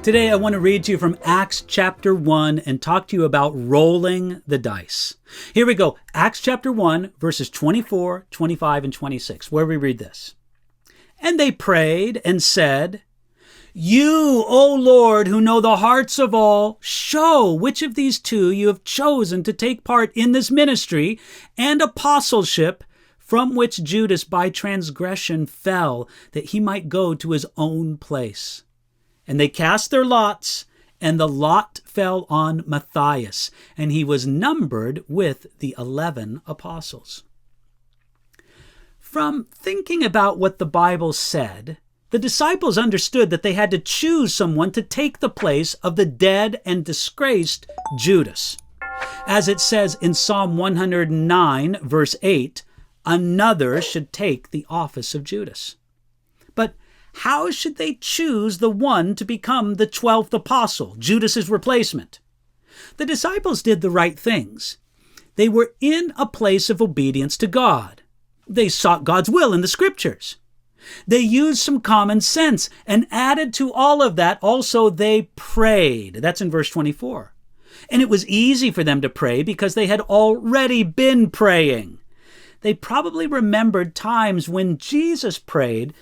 Today, I want to read to you from Acts chapter 1 and talk to you about rolling the dice. Here we go. Acts chapter 1, verses 24, 25, and 26, where we read this. And they prayed and said, "You, O Lord, who know the hearts of all, show which of these two you have chosen to take part in this ministry and apostleship, from which Judas by transgression fell, that he might go to his own place. And they cast their lots, and the lot fell on Matthias, and he was numbered with the 11 apostles." From thinking about what the Bible said, the disciples understood that they had to choose someone to take the place of the dead and disgraced Judas. As it says in Psalm 109, verse 8, another should take the office of Judas. But how should they choose the one to become the 12th apostle, Judas's replacement? The disciples did the right things. They were in a place of obedience to God. They sought God's will in the scriptures. They used some common sense, and added to all of that, also they prayed. That's in verse 24. And it was easy for them to pray because they had already been praying. They probably remembered times when Jesus prayed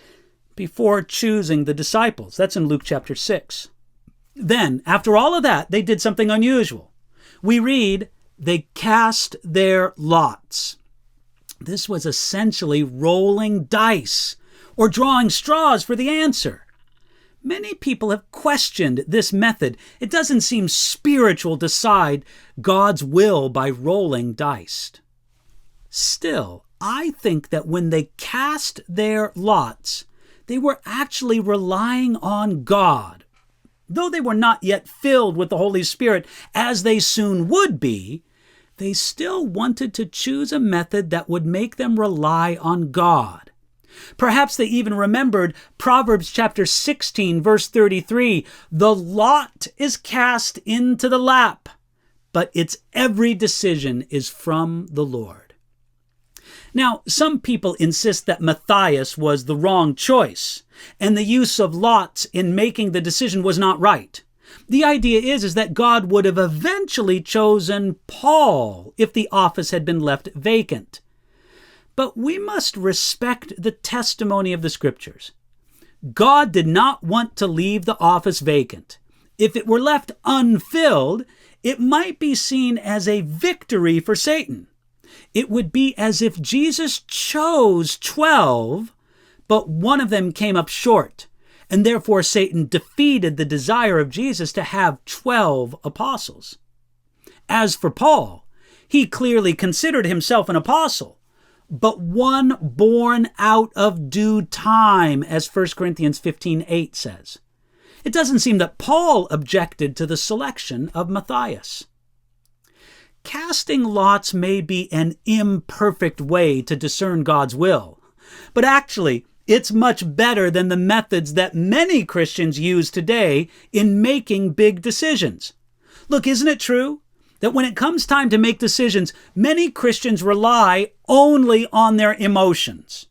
before choosing the disciples. That's in Luke chapter 6. Then, after all of that, they did something unusual. We read, they cast their lots. This was essentially rolling dice, or drawing straws for the answer. Many people have questioned this method. It doesn't seem spiritual to decide God's will by rolling dice. Still, I think that when they cast their lots, they were actually relying on God. Though they were not yet filled with the Holy Spirit, as they soon would be, they still wanted to choose a method that would make them rely on God. Perhaps they even remembered Proverbs chapter 16, verse 33, "The lot is cast into the lap, but its every decision is from the Lord." Now, some people insist that Matthias was the wrong choice, and the use of lots in making the decision was not right. The idea is that God would have eventually chosen Paul if the office had been left vacant. But we must respect the testimony of the Scriptures. God did not want to leave the office vacant. If it were left unfilled, it might be seen as a victory for Satan. It would be as if Jesus chose 12, but one of them came up short, and therefore Satan defeated the desire of Jesus to have 12 apostles. As for Paul, he clearly considered himself an apostle, but one born out of due time, as 1 Corinthians 15:8 says. It doesn't seem that Paul objected to the selection of Matthias. Casting lots may be an imperfect way to discern God's will, but actually, it's much better than the methods that many Christians use today in making big decisions. Look, isn't it true that when it comes time to make decisions, many Christians rely only on their emotions,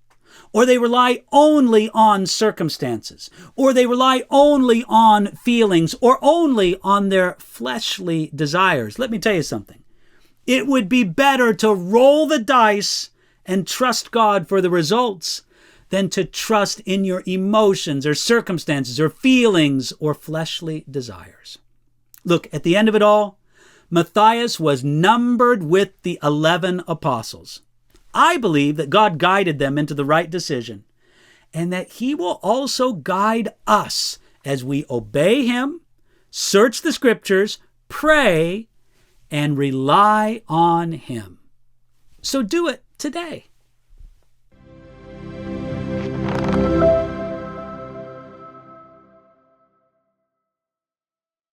or they rely only on circumstances, or they rely only on feelings, or only on their fleshly desires? Let me tell you something. It would be better to roll the dice and trust God for the results than to trust in your emotions or circumstances or feelings or fleshly desires. Look, at the end of it all, Matthias was numbered with the 11 apostles. I believe that God guided them into the right decision, and that He will also guide us as we obey Him, search the Scriptures, pray, and rely on Him. So do it today.